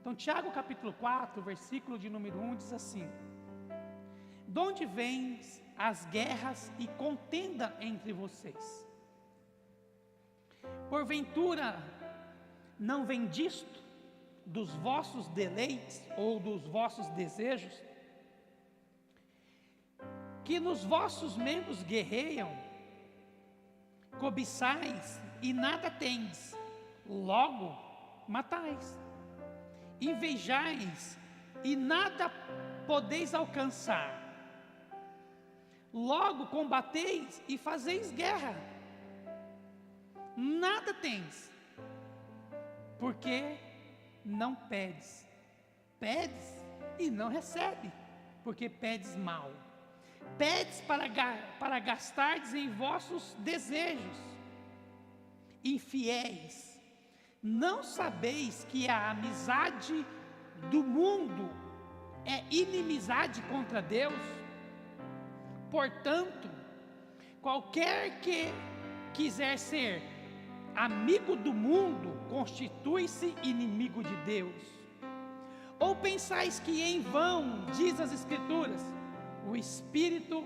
Então, Tiago capítulo 4, versículo de número 1 diz assim: de onde vêm as guerras e contenda entre vocês? Porventura não vem disto, dos vossos deleites ou dos vossos desejos, que nos vossos membros guerreiam, cobiçais e nada tendes, logo matais, invejais e nada podeis alcançar, logo combateis e fazeis guerra, nada tens, porque não pedes, pedes e não recebe, porque pedes mal, pedes para gastardes em vossos desejos, infiéis, não sabeis que a amizade do mundo é inimizade contra Deus? Portanto, qualquer que quiser ser amigo do mundo, constitui-se inimigo de Deus. Ou pensais que em vão, diz as Escrituras, o Espírito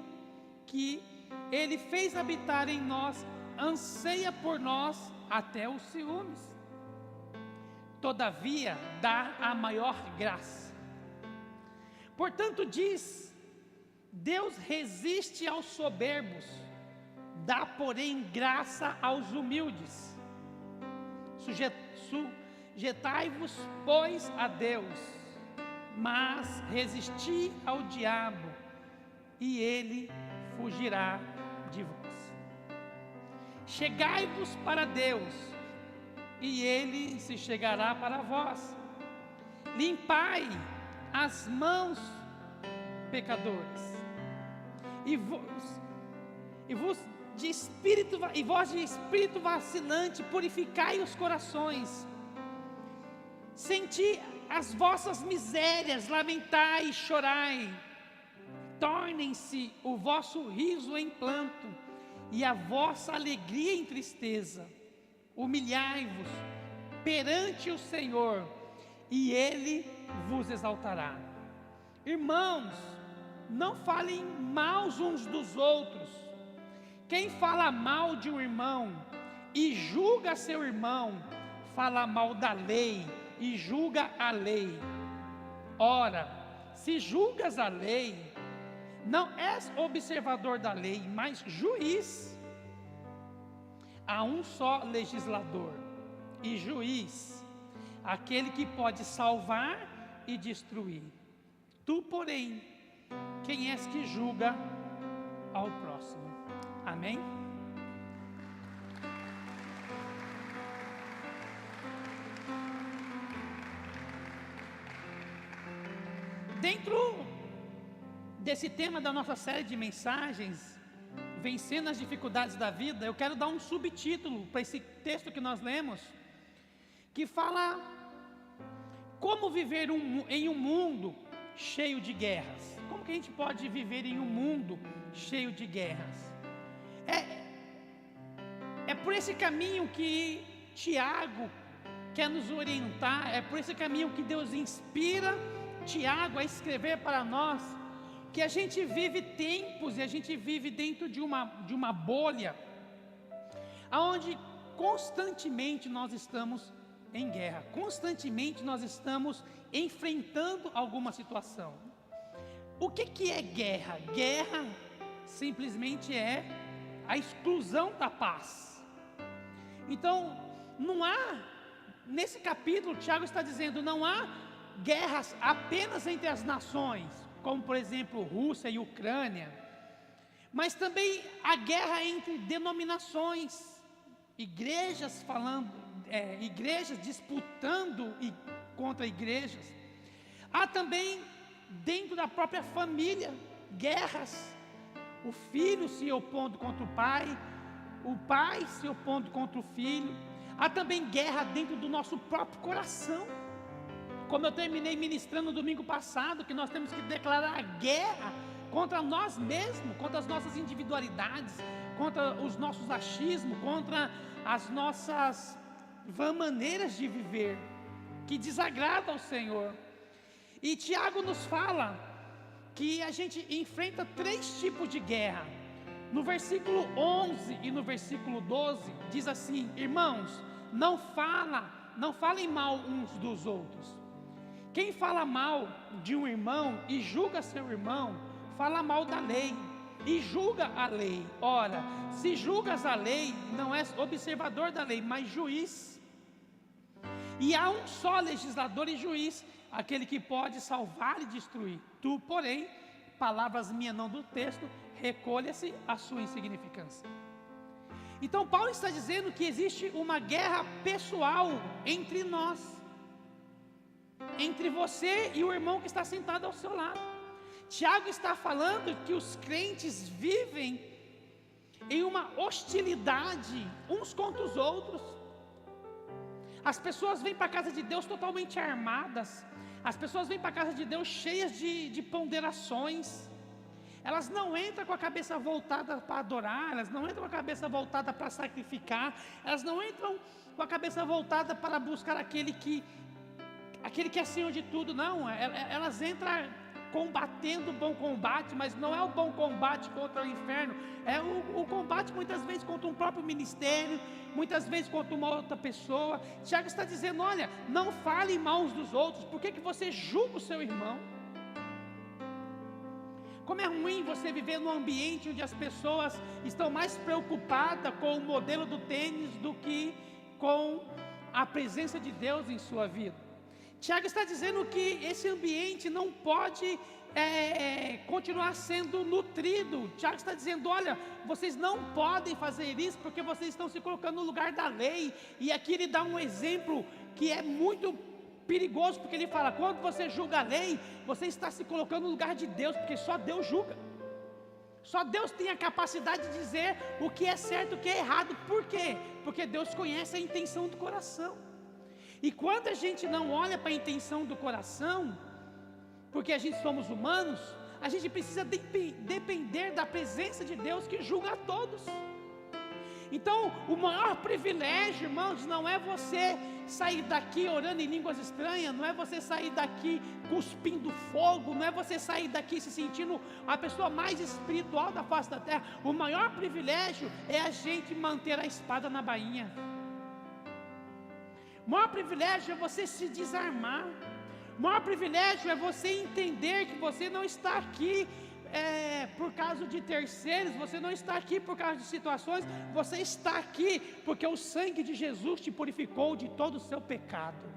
que Ele fez habitar em nós, anseia por nós até os ciúmes. Todavia, dá a maior graça. Portanto diz, Deus resiste aos soberbos, dá porém graça aos humildes. Sujeitai-vos, pois, a Deus, mas resisti ao diabo, e ele fugirá de vós. Chegai-vos para Deus, e ele se chegará para vós. Limpai as mãos, pecadores, e vós de espírito vacilante, purificai os corações. Senti as vossas misérias, lamentai e chorai. Tornem-se o vosso riso em pranto e a vossa alegria em tristeza. Humilhai-vos perante o Senhor, e Ele vos exaltará. Irmãos, não falem mal uns dos outros. Quem fala mal de um irmão e julga seu irmão, fala mal da lei e julga a lei. Ora, se julgas a lei, não és observador da lei, mas juiz. Há um só legislador e juiz, aquele que pode salvar e destruir. Tu, porém, quem és que julga ao próximo? Amém? Dentro desse tema da nossa série de mensagens, vencendo as dificuldades da vida, eu quero dar um subtítulo para esse texto que nós lemos, que fala como viver em um mundo cheio de guerras. Como que a gente pode viver em um mundo cheio de guerras? É por esse caminho que Tiago quer nos orientar, é por esse caminho que Deus inspira Tiago a escrever para nós, que a gente vive tempos e a gente vive dentro de uma bolha, onde constantemente nós estamos em guerra, constantemente nós estamos enfrentando alguma situação. O que é guerra? Guerra simplesmente é a exclusão da paz. Então, não há, nesse capítulo, Tiago está dizendo, não há guerras apenas entre as nações, como por exemplo Rússia e Ucrânia, mas também a guerra entre denominações, igrejas igrejas disputando contra igrejas. Há também dentro da própria família guerras, o filho se opondo contra o pai se opondo contra o filho. Há também guerra dentro do nosso próprio coração, como eu terminei ministrando no domingo passado, que nós temos que declarar guerra contra nós mesmos, contra as nossas individualidades, contra os nossos achismos, contra as nossas maneiras de viver. que desagrada ao Senhor. E Tiago nos fala que a gente enfrenta 3 tipos de guerra. No versículo 11 e no versículo 12 diz assim: irmãos, não falem mal uns dos outros. Quem fala mal de um irmão e julga seu irmão, fala mal da lei e julga a lei. Ora, se julgas a lei, não és observador da lei, mas juiz. E há um só legislador e juiz, aquele que pode salvar e destruir. Tu, porém, palavras minhas não do texto, recolha-se a sua insignificância. Então Paulo está dizendo que existe uma guerra pessoal entre nós, entre você e o irmão que está sentado ao seu lado. Tiago está falando que os crentes vivem em uma hostilidade uns contra os outros. As pessoas vêm para a casa de Deus totalmente armadas. As pessoas vêm para a casa de Deus cheias de ponderações. Elas não entram com a cabeça voltada para adorar, elas não entram com a cabeça voltada para sacrificar, elas não entram com a cabeça voltada para buscar aquele que é Senhor de tudo, não. Elas entram combatendo o bom combate, mas não é o bom combate contra o inferno, é o combate muitas vezes contra um próprio ministério, muitas vezes contra uma outra pessoa. Tiago está dizendo: olha, não fale mal uns dos outros. Por que você julga o seu irmão? Como é ruim você viver num ambiente onde as pessoas estão mais preocupadas com o modelo do tênis do que com a presença de Deus em sua vida. Tiago está dizendo que esse ambiente não pode continuar sendo nutrido. Tiago está dizendo: olha, vocês não podem fazer isso porque vocês estão se colocando no lugar da lei. E aqui ele dá um exemplo que é muito perigoso, porque ele fala: quando você julga a lei, você está se colocando no lugar de Deus, porque só Deus julga. Só Deus tem a capacidade de dizer o que é certo e o que é errado. Por quê? Porque Deus conhece a intenção do coração. E quando a gente não olha para a intenção do coração, porque a gente somos humanos, a gente precisa depender da presença de Deus que julga a todos. Então, o maior privilégio, irmãos, não é você sair daqui orando em línguas estranhas, não é você sair daqui cuspindo fogo, não é você sair daqui se sentindo a pessoa mais espiritual da face da terra. O maior privilégio é a gente manter a espada na bainha. O maior privilégio é você se desarmar. O maior privilégio é você entender que você não está aqui por causa de terceiros, você não está aqui por causa de situações, você está aqui porque o sangue de Jesus te purificou de todo o seu pecado.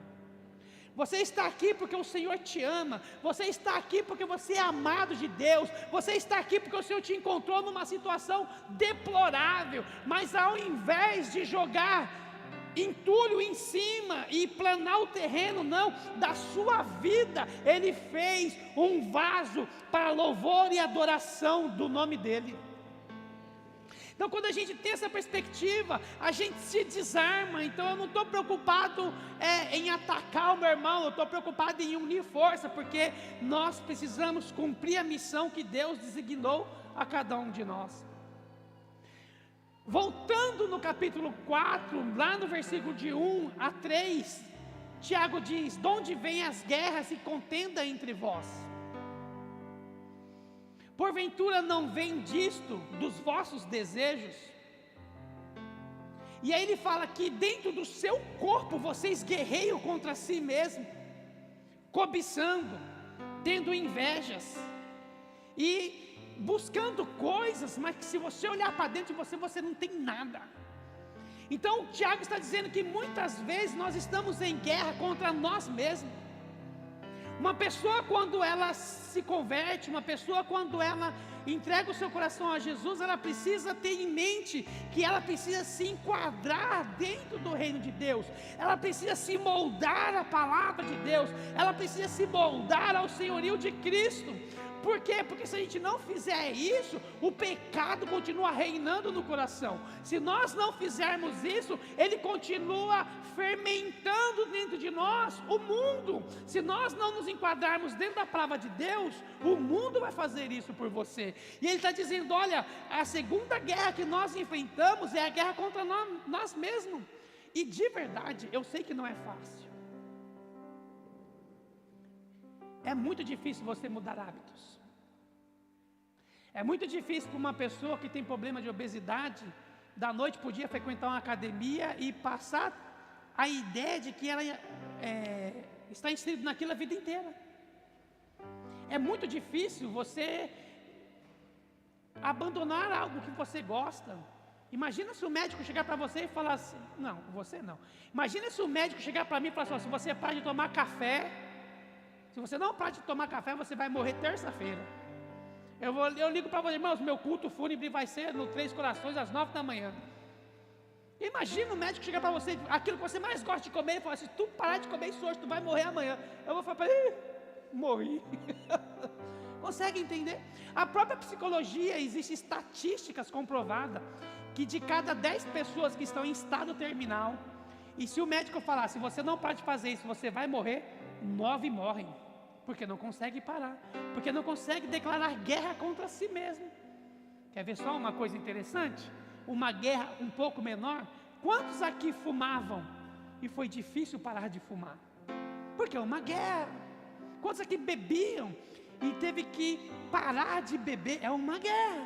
Você está aqui porque o Senhor te ama, você está aqui porque você é amado de Deus, você está aqui porque o Senhor te encontrou numa situação deplorável, mas ao invés de jogar entulho em cima e planar o terreno, não, da sua vida Ele fez um vaso para louvor e adoração do nome dEle. Então, quando a gente tem essa perspectiva, a gente se desarma. Então, eu não estou preocupado em atacar o meu irmão, eu estou preocupado em unir força, porque nós precisamos cumprir a missão que Deus designou a cada um de nós. Voltando no capítulo 4, lá no versículo de 1 a 3, Tiago diz: de onde vêm as guerras e contenda entre vós? Porventura não vem disto dos vossos desejos? E aí ele fala que dentro do seu corpo vocês guerreiam contra si mesmo, cobiçando, tendo invejas e buscando coisas, mas que se você olhar para dentro de você não tem nada. Então Tiago está dizendo que muitas vezes nós estamos em guerra contra nós mesmos. Uma pessoa, quando ela se converte, uma pessoa quando ela entrega o seu coração a Jesus, ela precisa ter em mente que ela precisa se enquadrar dentro do reino de Deus, ela precisa se moldar à palavra de Deus, ela precisa se moldar ao senhorio de Cristo. Por quê? Porque se a gente não fizer isso, o pecado continua reinando no coração. Se nós não fizermos isso, ele continua fermentando dentro de nós o mundo. Se nós não nos enquadrarmos dentro da palavra de Deus, o mundo vai fazer isso por você. E ele está dizendo: olha, a segunda guerra que nós enfrentamos é a guerra contra nós mesmos. E de verdade, eu sei que não é fácil. é muito difícil você mudar hábitos. É muito difícil para uma pessoa que tem problema de obesidade, da noite para o dia frequentar uma academia e passar a ideia de que ela está inserida naquilo a vida inteira. É muito difícil você abandonar algo que você gosta. Imagina se o médico chegar para você e falar assim, não, você não. Imagina se o médico chegar para mim e falar assim, se você parar de tomar café, se você não parar de tomar café, você vai morrer terça-feira. Eu ligo para você, irmãos, meu culto fúnebre vai ser no Três Corações às 9 da manhã. Imagina o médico chegar para você, aquilo que você mais gosta de comer, e falar assim, se tu parar de comer isso hoje, tu vai morrer amanhã. Eu vou falar para ele, morri. Consegue entender? A própria psicologia, existem estatísticas comprovadas que de cada 10 pessoas que estão em estado terminal, e se o médico falar, se você não parar de fazer isso, você vai morrer, 9 morrem, porque não consegue parar, porque não consegue declarar guerra contra si mesmo. Quer ver só uma coisa interessante? Uma guerra um pouco menor. Quantos aqui fumavam e foi difícil parar de fumar? Porque é uma guerra. Quantos aqui bebiam e teve que parar de beber? É uma guerra.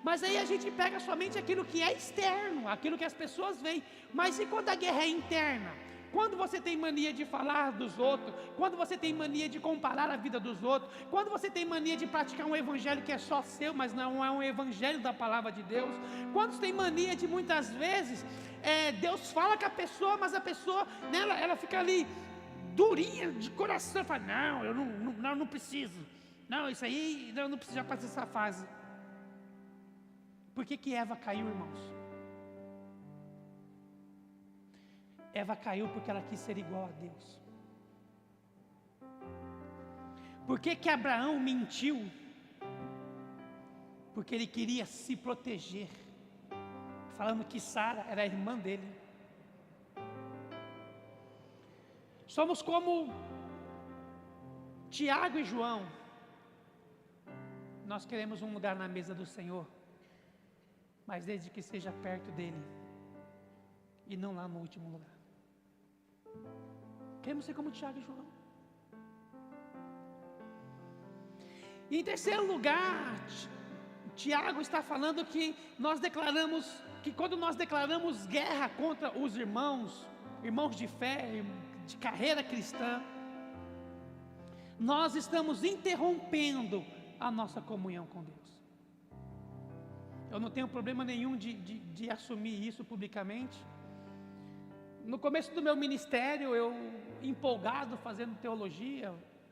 Mas aí a gente pega somente aquilo que é externo, aquilo que as pessoas veem. Mas e quando a guerra é interna? Quando você tem mania de falar dos outros, quando você tem mania de comparar a vida dos outros, quando você tem mania de praticar um evangelho que é só seu, mas não é um evangelho da palavra de Deus, quando você tem mania de muitas vezes, Deus fala com a pessoa, mas a pessoa, nela, ela fica ali, durinha de coração, fala, não, eu não preciso, não, isso aí, eu não preciso, já passei essa fase. Por que Eva caiu, irmãos? Eva caiu porque ela quis ser igual a Deus. Por que Abraão mentiu? Porque ele queria se proteger, falando que Sara era a irmã dele. Somos como Tiago e João. Nós queremos um lugar na mesa do Senhor, mas desde que seja perto dele e não lá no último lugar. Queremos ser como Tiago e João. E em terceiro lugar, Tiago está falando que que quando nós declaramos guerra contra os irmãos de fé, de carreira cristã, nós estamos interrompendo a nossa comunhão com Deus. Eu não tenho problema nenhum de assumir isso publicamente. No começo do meu ministério, eu empolgado fazendo teologia,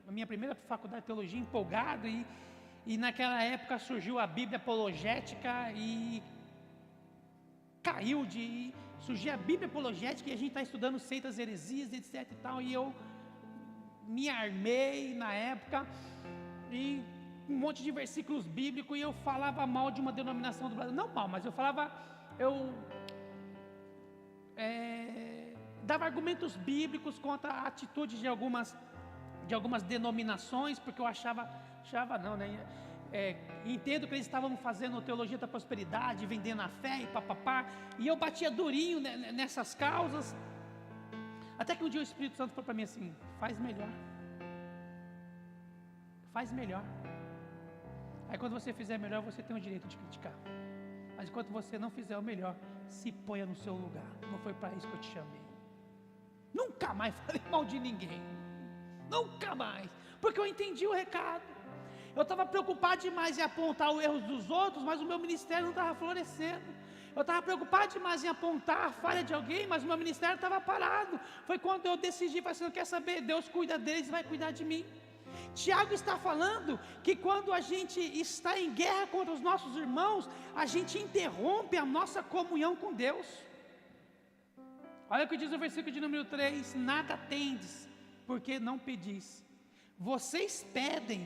a minha primeira faculdade de teologia, empolgado, e naquela época surgiu a Bíblia apologética e surgiu a Bíblia apologética e a gente está estudando seitas, heresias, etc e tal, e eu me armei na época, e um monte de versículos bíblicos, e eu falava mal de uma denominação do Brasil, não mal, mas eu dava argumentos bíblicos contra a atitude de algumas denominações, porque eu achava não, né? Entendo que eles estavam fazendo teologia da prosperidade, vendendo a fé e papapá, e eu batia durinho nessas causas, até que um dia o Espírito Santo falou para mim assim, faz melhor. Aí quando você fizer melhor, você tem o direito de criticar, mas enquanto você não fizer o melhor, se ponha no seu lugar, não foi para isso que eu te chamei. Nunca mais falei mal de ninguém, nunca mais, porque eu entendi o recado. Eu estava preocupado demais em apontar os erros dos outros, mas o meu ministério não estava florescendo. Eu estava preocupado demais em apontar a falha de alguém, mas o meu ministério estava parado. Foi quando eu decidi, falei assim, não quer saber, Deus cuida deles e vai cuidar de mim. Tiago está falando que quando a gente está em guerra contra os nossos irmãos, a gente interrompe a nossa comunhão com Deus. Olha o que diz o versículo de número 3, nada tendes, porque não pedis. Vocês pedem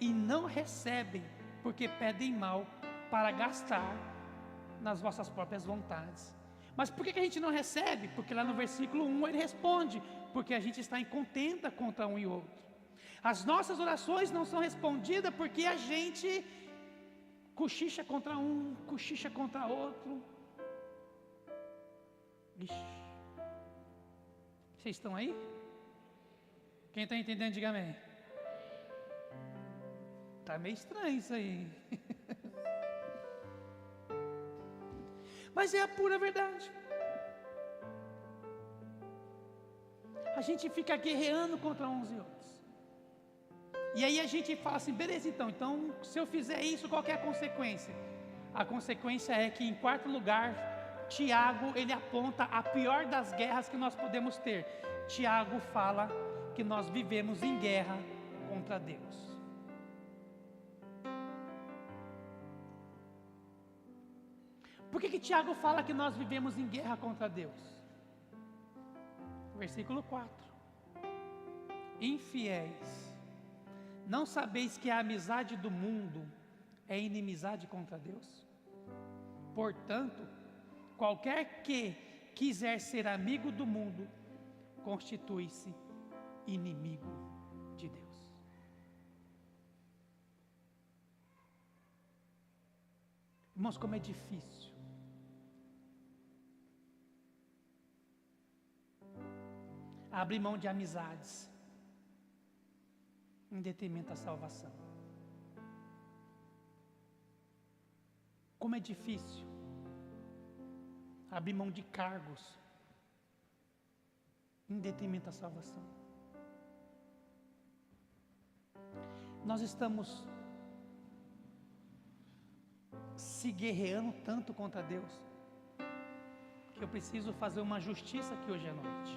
e não recebem, porque pedem mal, para gastar nas vossas próprias vontades. Mas por que a gente não recebe? Porque lá no versículo 1 ele responde, porque a gente está em contenda contra um e outro. As nossas orações não são respondidas porque a gente cochicha contra um, cochicha contra outro. Ixi. Vocês estão aí? Quem está entendendo, diga amém. Está meio estranho isso aí. Mas é a pura verdade. A gente fica guerreando contra uns e outros. E aí a gente fala assim, beleza, então se eu fizer isso, qual que é a consequência? A consequência é que, em quarto lugar, Tiago, ele aponta a pior das guerras que nós podemos ter. Tiago fala que nós vivemos em guerra contra Deus. Por que Tiago fala que nós vivemos em guerra contra Deus? Versículo 4. Infiéis, não sabeis que a amizade do mundo é inimizade contra Deus? Portanto, qualquer que quiser ser amigo do mundo, constitui-se inimigo de Deus. Irmãos, como é difícil. Abrir mão de amizades em detrimento da salvação. Como é difícil abrir mão de cargos em detrimento da salvação. Nós estamos se guerreando tanto contra Deus, que eu preciso fazer uma justiça aqui hoje à noite.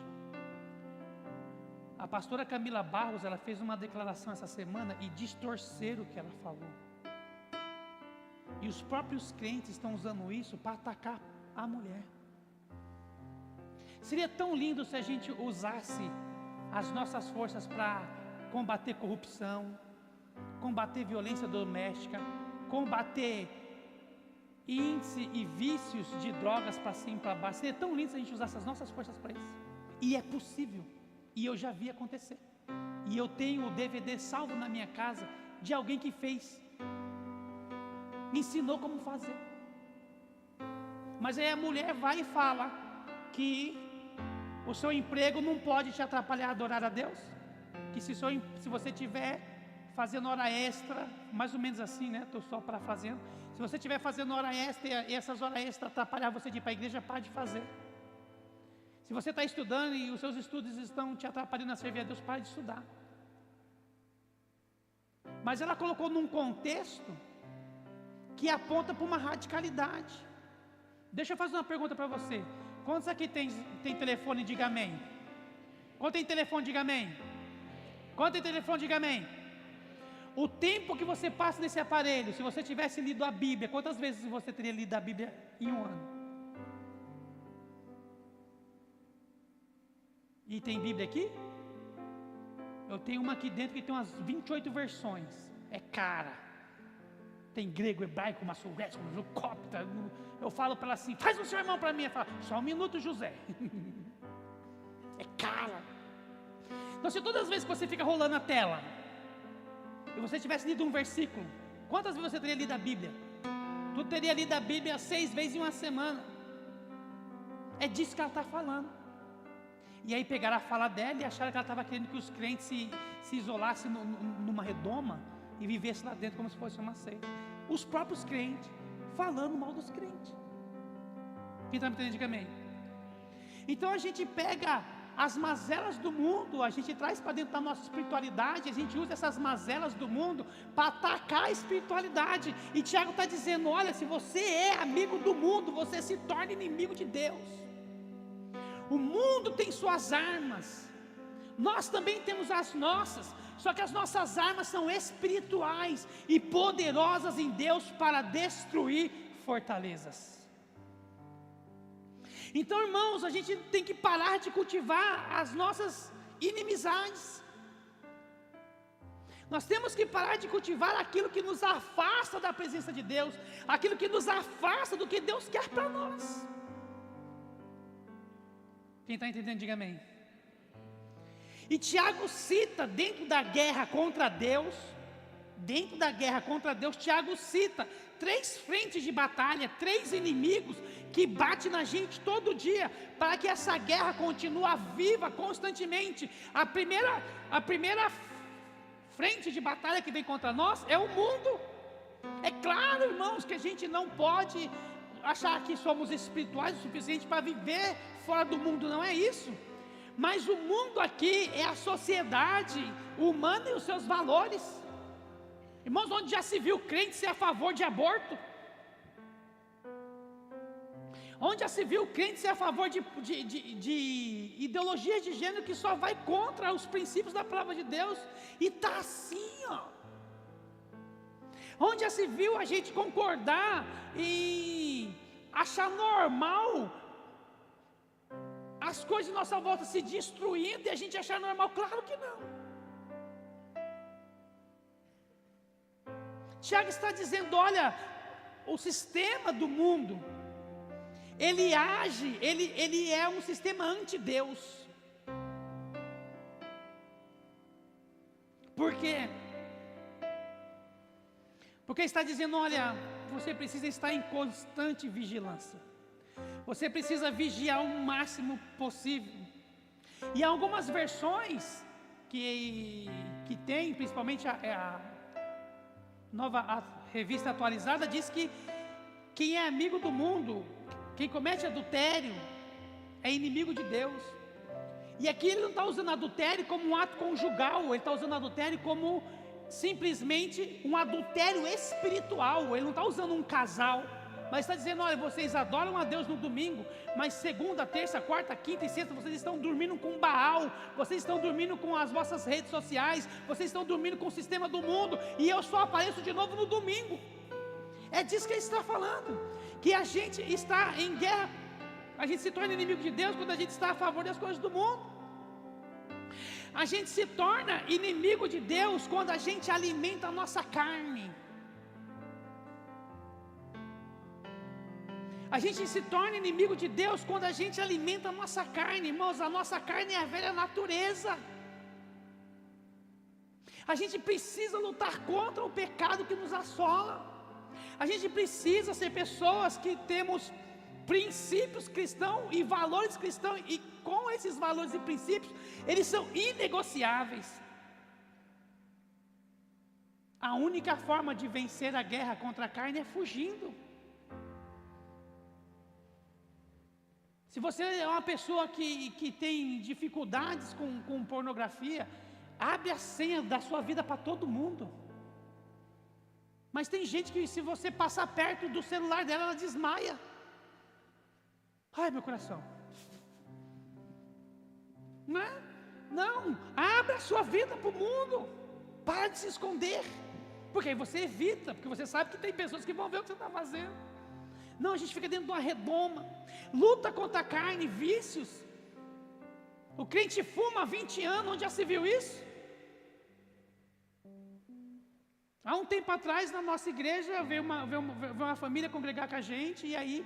A pastora Camila Barros, ela fez uma declaração essa semana e distorceram o que ela falou. E os próprios crentes estão usando isso para atacar a mulher. Seria tão lindo se a gente usasse as nossas forças para combater corrupção, combater violência doméstica, combater índice e vícios de drogas para cima e para baixo. Seria tão lindo se a gente usasse as nossas forças para isso. E é possível. E eu já vi acontecer. E eu tenho o DVD salvo na minha casa de alguém que fez. Me ensinou como fazer. Mas aí a mulher vai e fala que o seu emprego não pode te atrapalhar a adorar a Deus. Que se você estiver fazendo hora extra, mais ou menos assim, né? Estou só parafraseando. Se você estiver fazendo hora extra e essas horas extras atrapalhar você de ir para a igreja, pare de fazer. Se você está estudando e os seus estudos estão te atrapalhando a servir a Deus, pare de estudar. Mas ela colocou num contexto que aponta para uma radicalidade. Deixa eu fazer uma pergunta para você. Quantos aqui tem telefone? Diga amém. Quanto tem telefone? Diga amém. Quanto tem telefone? Diga amém. O tempo que você passa nesse aparelho, se você tivesse lido a Bíblia, quantas vezes você teria lido a Bíblia em um ano? E tem Bíblia aqui? Eu tenho uma aqui dentro que tem umas 28 versões. É cara. Tem grego, hebraico, massorético, cópita. Eu falo para ela assim, faz um sermão para mim. Ela fala, só um minuto, José. É cara. Então, se todas as vezes que você fica rolando a tela, e você tivesse lido um versículo, quantas vezes você teria lido a Bíblia? Tu teria lido a Bíblia 6 vezes em uma semana. É disso que ela está falando. E aí pegaram a fala dela e acharam que ela estava querendo que os crentes se isolassem numa redoma e vivessem lá dentro como se fosse uma seita. Os próprios crentes falando mal dos crentes. Quem está me entendendo, diga amém. Então a gente pega as mazelas do mundo, a gente traz para dentro da nossa espiritualidade, a gente usa essas mazelas do mundo para atacar a espiritualidade. E Tiago está dizendo, olha, se você é amigo do mundo, você se torna inimigo de Deus. O mundo tem suas armas, nós também temos as nossas, só que as nossas armas são espirituais e poderosas em Deus para destruir fortalezas. Então, irmãos, a gente tem que parar de cultivar as nossas inimizades. Nós temos que parar de cultivar aquilo que nos afasta da presença de Deus, aquilo que nos afasta do que Deus quer para nós. Quem está entendendo, diga amém. E Tiago cita, dentro da guerra contra Deus, Tiago cita 3 frentes de batalha, 3 inimigos que batem na gente todo dia, para que essa guerra continue viva constantemente. A primeira frente frente de batalha que vem contra nós é o mundo. É claro, irmãos, que a gente não pode achar que somos espirituais o suficiente para viver fora do mundo, não é isso. Mas o mundo aqui é a sociedade humana e os seus valores. Irmãos, onde já se viu crente ser a favor de aborto? Onde já se viu crente ser a favor de ideologias de gênero que só vai contra os princípios da palavra de Deus? E está assim, ó. Onde já se viu a gente concordar e achar normal as coisas de nossa volta se destruindo e a gente achar normal? Claro que não. Tiago está dizendo, olha, o sistema do mundo, ele age, ele é um sistema anti-Deus. Por quê? Porque está dizendo, olha, você precisa estar em constante vigilância. Você precisa vigiar o máximo possível. E algumas versões que tem, principalmente a revista atualizada, diz que quem é amigo do mundo, quem comete adultério, é inimigo de Deus. E aqui ele não está usando adultério como um ato conjugal, ele está usando adultério como simplesmente um adultério espiritual. Ele não está usando um casal, mas está dizendo, olha, vocês adoram a Deus no domingo, mas segunda, terça, quarta, quinta e sexta, vocês estão dormindo com Baal, vocês estão dormindo com as vossas redes sociais, vocês estão dormindo com o sistema do mundo, e eu só apareço de novo no domingo. É disso que ele está falando, que a gente está em guerra, a gente se torna inimigo de Deus quando a gente está a favor das coisas do mundo. A gente se torna inimigo de Deus quando a gente alimenta a nossa carne. A gente se torna inimigo de Deus quando a gente alimenta a nossa carne. Irmãos, a nossa carne é a velha natureza. A gente precisa lutar contra o pecado que nos assola. A gente precisa ser pessoas que temos princípios cristãos e valores cristãos, e com esses valores e princípios, eles são inegociáveis. A única forma de vencer a guerra contra a carne é fugindo. Se você é uma pessoa que tem dificuldades com pornografia, abre a senha da sua vida para todo mundo. Mas tem gente que, se você passar perto do celular dela, ela desmaia. Ai, meu coração. Não é? Não, abra a sua vida para o mundo. Para de se esconder. Porque aí você evita, porque você sabe que tem pessoas que vão ver o que você está fazendo. Não, a gente fica dentro de uma redoma. Luta contra a carne, vícios. O crente fuma há 20 anos, onde já se viu isso? Há um tempo atrás, na nossa igreja, veio uma família congregar com a gente, e aí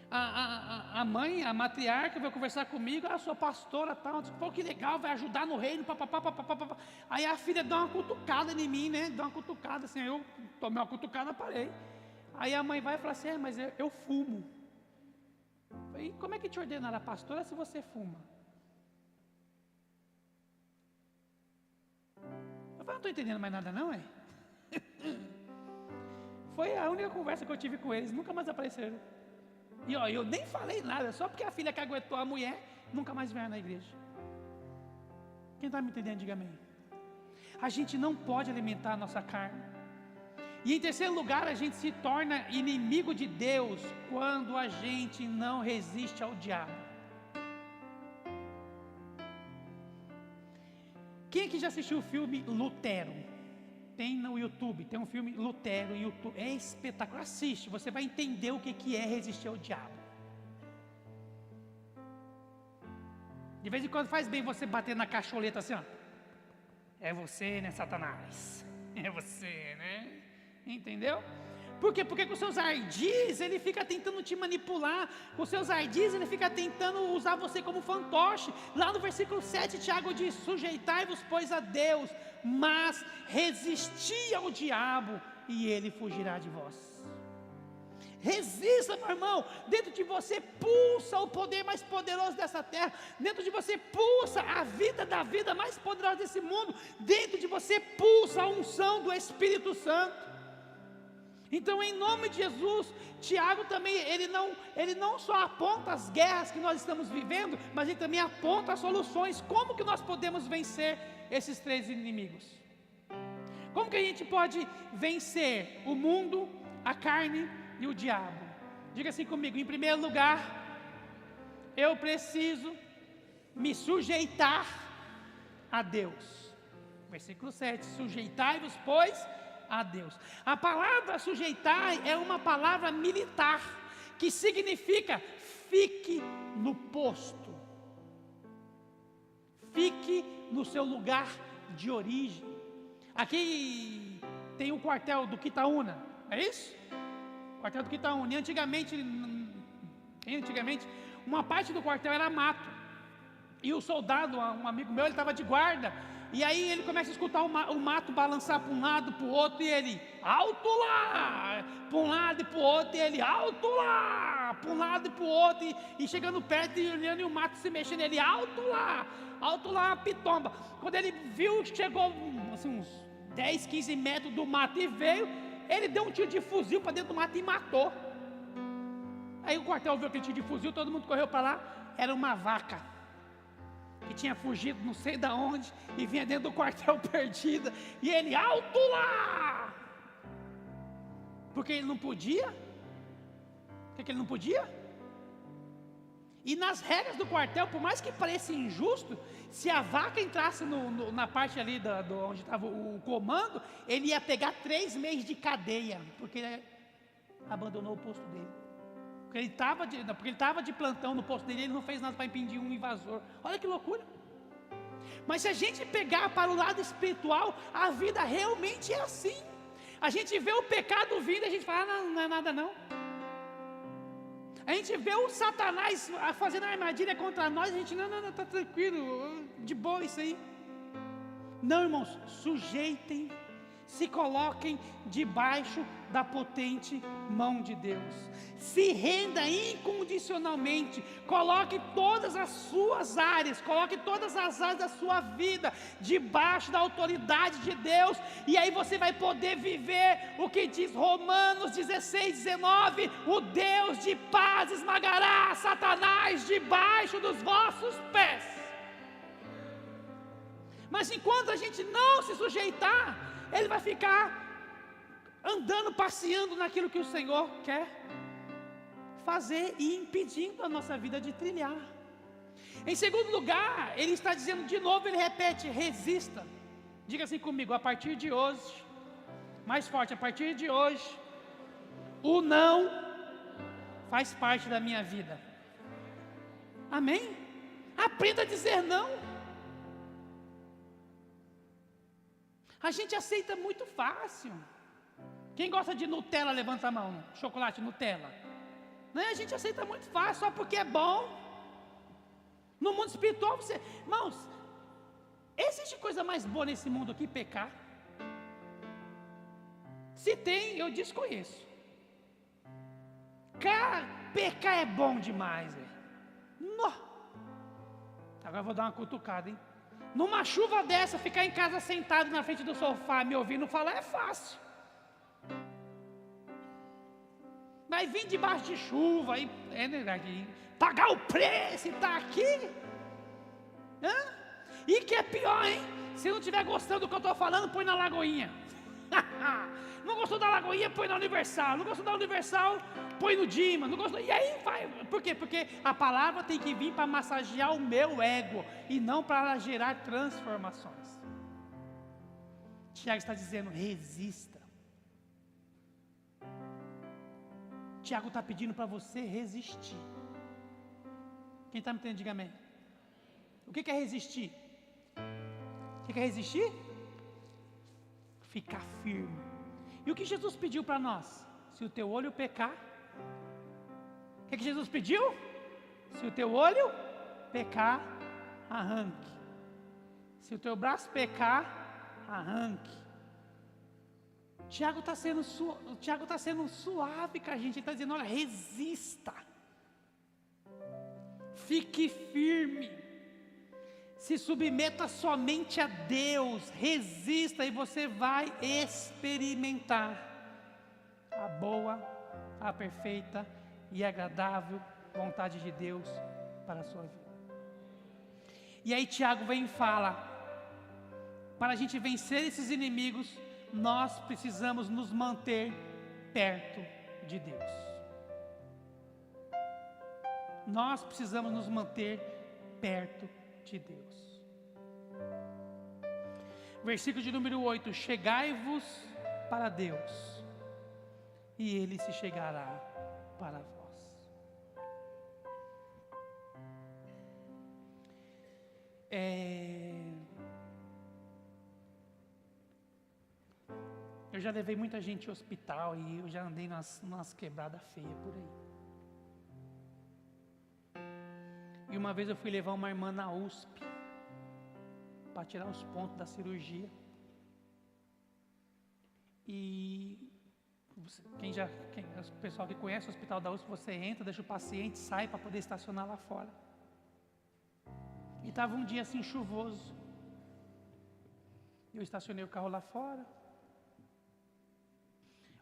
a mãe, a matriarca, veio conversar comigo, sua pastora tal, disse, pô, que legal, vai ajudar no reino, papapá. Aí a filha deu uma cutucada em mim, né? Deu uma cutucada, assim, eu tomei uma cutucada, parei. Aí a mãe vai e fala assim, mas eu fumo. Eu falei, como é que te ordenaram a pastora se você fuma? Eu falei, não estou entendendo mais nada não, Foi a única conversa que eu tive com eles, nunca mais apareceram. E ó, eu nem falei nada, só porque a filha que aguentou a mulher, nunca mais vieram na igreja. Quem está me entendendo, diga amém. A gente não pode alimentar a nossa carne. E em terceiro lugar, a gente se torna inimigo de Deus quando a gente não resiste ao diabo. Quem aqui já assistiu o filme Lutero? Tem no YouTube, tem um filme Lutero, YouTube, é espetacular, assiste, você vai entender o que é resistir ao diabo. De vez em quando faz bem você bater na cacholeta assim, ó. É você, né, Satanás? É você, né? Entendeu? Por quê? Porque com seus ardis ele fica tentando te manipular. Com seus ardis ele fica tentando usar você como fantoche. Lá no versículo 7 Tiago diz, sujeitai-vos pois a Deus, mas resisti ao diabo e ele fugirá de vós. Resista, meu irmão. Dentro de você pulsa o poder mais poderoso dessa terra. Dentro de você pulsa a vida da vida mais poderosa desse mundo. Dentro de você pulsa a unção do Espírito Santo. Então, em nome de Jesus, Tiago também, ele não só aponta as guerras que nós estamos vivendo, mas ele também aponta as soluções. Como que nós podemos vencer esses três inimigos? Como que a gente pode vencer o mundo, a carne e o diabo? Diga assim comigo: em primeiro lugar, eu preciso me sujeitar a Deus. Versículo 7: sujeitai-vos, pois, a Deus. A palavra sujeitar é uma palavra militar, que significa fique no posto, fique no seu lugar de origem. Aqui tem o quartel do Quitaúna, é isso? Quartel do Quitaúna. E antigamente, uma parte do quartel era mato. E o soldado, um amigo meu, ele estava de guarda. E aí ele começa a escutar o mato balançar para um lado, para o outro, e ele, alto lá! Para um lado e para o outro, e ele, alto lá! Para um lado e para o outro, e chegando perto e olhando, e o mato se mexendo, ele, alto lá, pitomba. Quando ele viu, chegou assim, uns 10, 15 metros do mato e veio, ele deu um tiro de fuzil para dentro do mato e matou. Aí o quartel viu aquele tiro de fuzil, todo mundo correu para lá, era uma vaca que tinha fugido não sei de onde e vinha dentro do quartel perdida, e ele, alto lá! Porque ele não podia. Por que ele não podia? E nas regras do quartel, por mais que pareça injusto, se a vaca entrasse na parte ali onde estava o comando, ele ia pegar 3 meses de cadeia, porque ele abandonou o posto dele. Porque ele estava de plantão no posto dele, ele não fez nada para impedir um invasor. Olha que loucura. Mas se a gente pegar para o lado espiritual, a vida realmente é assim. A gente vê o pecado vindo, a gente fala, não é nada não. A gente vê o Satanás fazendo a armadilha contra nós, a gente, não, está tranquilo, de boa isso aí. Não, irmãos, sujeitem, se coloquem debaixo da potente mão de Deus. Se renda incondicionalmente. Coloque todas as suas áreas, coloque todas as áreas da sua vida debaixo da autoridade de Deus. E aí você vai poder viver o que diz Romanos 16:19: o Deus de paz esmagará Satanás debaixo dos vossos pés. Mas enquanto a gente não se sujeitar, ele vai ficar andando, passeando naquilo que o Senhor quer fazer e impedindo a nossa vida de trilhar. Em segundo lugar, ele está dizendo de novo, ele repete: resista. Diga assim comigo: a partir de hoje, mais forte, a partir de hoje, o não faz parte da minha vida. Amém? Aprenda a dizer não. A gente aceita muito fácil. Quem gosta de Nutella, levanta a mão. Chocolate, Nutella. Né? A gente aceita muito fácil, só porque é bom. No mundo espiritual, irmãos, existe coisa mais boa nesse mundo que pecar? Se tem, eu desconheço. Cara, pecar é bom demais, velho. Agora eu vou dar uma cutucada, hein? Numa chuva dessa, ficar em casa sentado na frente do sofá, me ouvindo falar, é fácil. Mas vir debaixo de chuva e pagar o preço e estar aqui. E que é pior, hein? Se não estiver gostando do que eu estou falando, põe na Lagoinha. Não gostou da Lagoinha, põe na Universal. Não gostou da Universal, põe no Dima. Não gostou, e aí vai. Por quê? Porque a palavra tem que vir para massagear o meu ego e não para gerar transformações. Tiago está dizendo: resista. Tiago está pedindo para você resistir. Quem está me entendendo, diga amém. O que é resistir? O que é resistir? Ficar firme. E o que Jesus pediu para nós? Se o teu olho pecar, o que Jesus pediu? Se o teu olho pecar, arranque. Se o teu braço pecar, arranque. Tiago está sendo suave com a gente. Ele está dizendo: olha, resista, fique firme, se submeta somente a Deus, resista e você vai experimentar a boa, a perfeita e agradável vontade de Deus para a sua vida. E aí Tiago vem e fala: para a gente vencer esses inimigos, nós precisamos nos manter perto de Deus. Nós precisamos nos manter perto de Deus. Versículo de número 8: chegai-vos para Deus, e Ele se chegará para vós. Eu já levei muita gente ao hospital e eu já andei nas quebradas feias por aí. E uma vez eu fui levar uma irmã na USP para tirar os pontos da cirurgia. E o pessoal que conhece o hospital da USP, você entra, deixa o paciente, sai para poder estacionar lá fora. E estava um dia assim chuvoso. Eu estacionei o carro lá fora.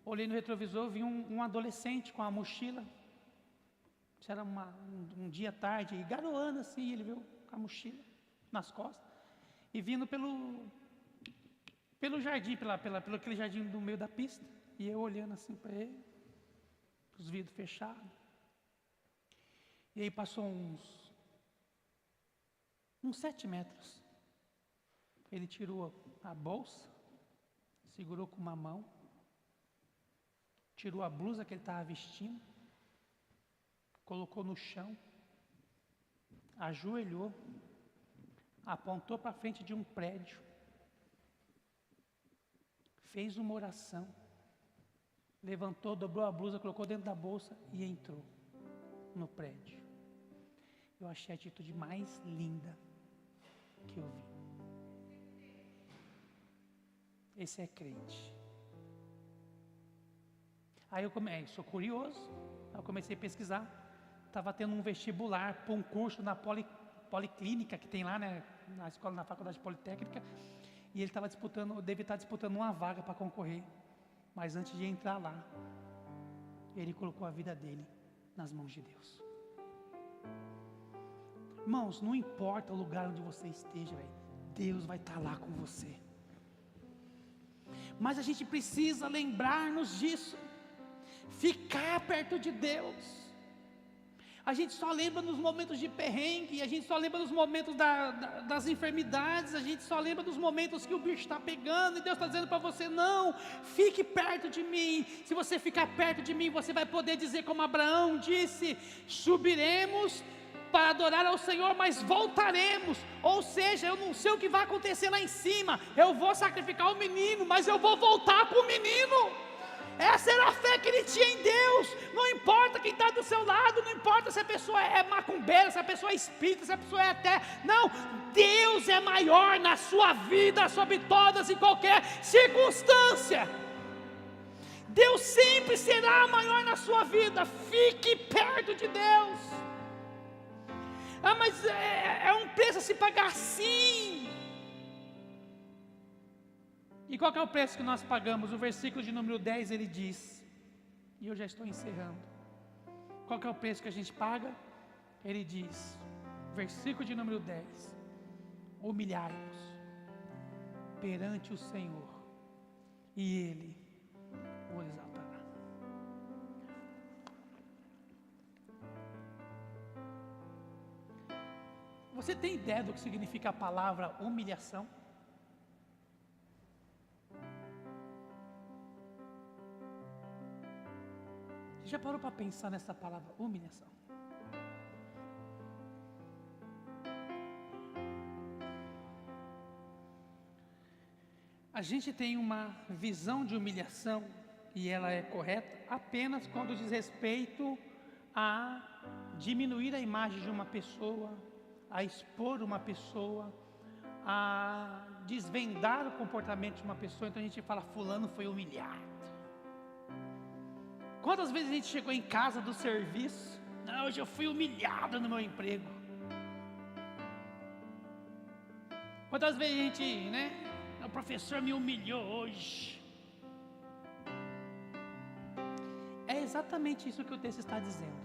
Olhei no retrovisor, vi um adolescente com a mochila. Isso era um dia tarde, garoando assim, ele veio com a mochila nas costas. E vindo pelo jardim, pelo aquele jardim do meio da pista. E eu olhando assim para ele, os vidros fechados. E aí passou uns 7 metros. Ele tirou a bolsa, segurou com uma mão, tirou a blusa que ele estava vestindo, colocou no chão, ajoelhou, apontou para frente de um prédio, fez uma oração, levantou, dobrou a blusa, colocou dentro da bolsa e entrou no prédio. Eu achei a atitude mais linda que eu vi. Esse é crente. Aí eu sou curioso, eu comecei a pesquisar. Estava tendo um vestibular para um curso na policlínica que tem lá, né, na escola, na faculdade politécnica. E ele deve estar disputando uma vaga para concorrer. Mas antes de entrar lá, ele colocou a vida dele nas mãos de Deus. Irmãos, não importa o lugar onde você esteja, Deus vai estar lá com você. Mas a gente precisa lembrar-nos disso. Ficar perto de Deus. A gente só lembra nos momentos de perrengue, a gente só lembra nos momentos das enfermidades, a gente só lembra dos momentos que o bicho está pegando, e Deus está dizendo para você: não, fique perto de mim. Se você ficar perto de mim, você vai poder dizer como Abraão disse: subiremos para adorar ao Senhor, mas voltaremos. Ou seja, eu não sei o que vai acontecer lá em cima, eu vou sacrificar o menino, mas eu vou voltar com o menino. Essa era a fé que ele tinha em Deus. Não importa quem está do seu lado, não importa se a pessoa é macumbeira, se a pessoa é espírita, se a pessoa é até. Não, Deus é maior na sua vida sobre todas e qualquer circunstância. Deus sempre será maior na sua vida. Fique perto de Deus. Ah, mas é um preço a se pagar, sim. E qual que é o preço que nós pagamos? O versículo de número 10 ele diz, e eu já estou encerrando. Qual que é o preço que a gente paga? Ele diz, versículo de número 10: humilhai-vos perante o Senhor, e Ele o exaltará. Você tem ideia do que significa a palavra humilhação? Você já parou para pensar nessa palavra humilhação? A gente tem uma visão de humilhação, e ela é correta apenas quando diz respeito a diminuir a imagem de uma pessoa, a expor uma pessoa, a desvendar o comportamento de uma pessoa, então a gente fala, fulano foi humilhado. Quantas vezes a gente chegou em casa do serviço, não, hoje eu fui humilhado no meu emprego. Quantas vezes a gente, o professor me humilhou hoje. É exatamente isso que o texto está dizendo.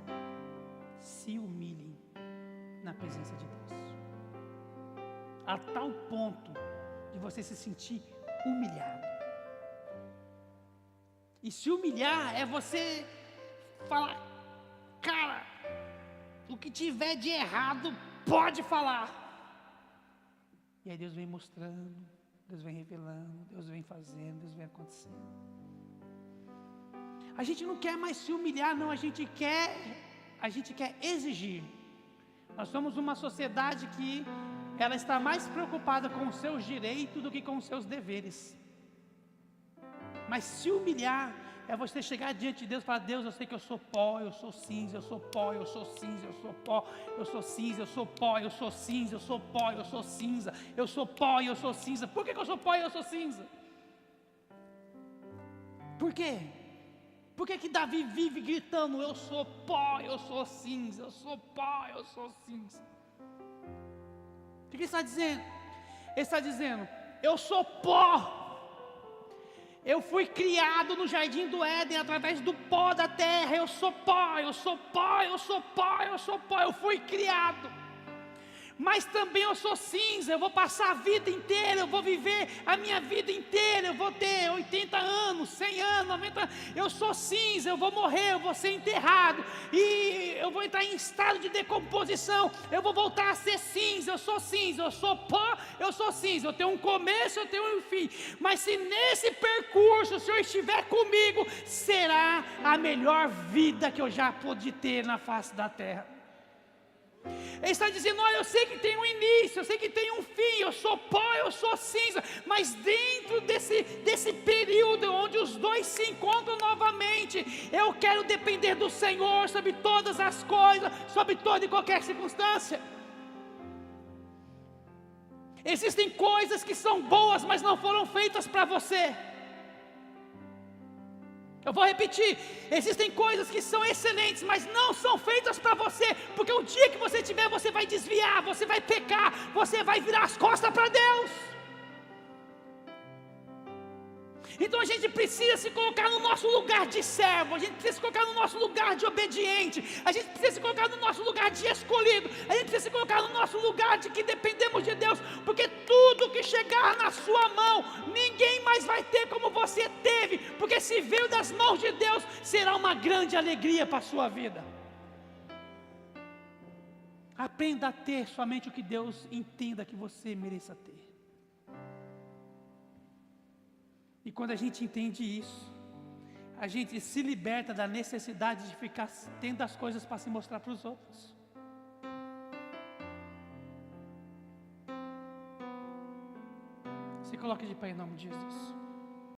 Se humilhem na presença de Deus, a tal ponto de você se sentir humilhado. E se humilhar é você falar, cara, o que tiver de errado pode falar. E aí Deus vem mostrando, Deus vem revelando, Deus vem fazendo, Deus vem acontecendo. A gente não quer mais se humilhar, não, a gente quer exigir. Nós somos uma sociedade que ela está mais preocupada com os seus direitos do que com os seus deveres. Mas se humilhar é você chegar diante de Deus e falar, Deus, eu sei que eu sou pó, eu sou cinza, eu sou pó, eu sou cinza, eu sou pó, eu sou cinza, eu sou pó, eu sou cinza, eu sou pó, eu sou cinza, eu sou pó e eu sou cinza. Por que eu sou pó e eu sou cinza? Por quê? Por que Davi vive gritando, eu sou pó, eu sou cinza, eu sou pó, eu sou cinza? O que ele está dizendo? Ele está dizendo, eu sou pó. Eu fui criado no jardim do Éden através do pó da terra. Eu sou pó, eu sou pó, eu sou pó, eu sou pó. Eu fui criado. Mas também eu sou cinza. Eu vou passar a vida inteira, eu vou viver a minha vida inteira. Eu vou ter 80 anos, 100 anos, 90 anos. Eu sou cinza, eu vou morrer, eu vou ser enterrado. E eu vou entrar em estado de decomposição. Eu vou voltar a ser cinza, eu sou cinza. Eu sou pó, eu sou cinza. Eu tenho um começo, eu tenho um fim. Mas se nesse percurso o Senhor estiver comigo, será a melhor vida que eu já pude ter na face da terra. Ele está dizendo, olha, eu sei que tem um início, eu sei que tem um fim, eu sou pó, eu sou cinza, mas dentro desse período onde os dois se encontram novamente, eu quero depender do Senhor sobre todas as coisas, sobre toda e qualquer circunstância. Existem coisas que são boas, mas não foram feitas para você. Eu vou repetir, existem coisas que são excelentes, mas não são feitas para você, porque o dia que você tiver, você vai desviar, você vai pecar, você vai virar as costas para Deus. Então a gente precisa se colocar no nosso lugar de servo, a gente precisa se colocar no nosso lugar de obediente, a gente precisa se colocar no nosso lugar de escolhido, a gente precisa se colocar no nosso lugar de que dependemos de Deus, porque tudo que chegar na sua mão, ninguém mais vai ter como você teve, porque se veio das mãos de Deus, será uma grande alegria para a sua vida. Aprenda a ter somente o que Deus entenda que você mereça ter. E quando a gente entende isso, a gente se liberta da necessidade de ficar tendo as coisas para se mostrar para os outros. Se coloque de pé em nome de Jesus.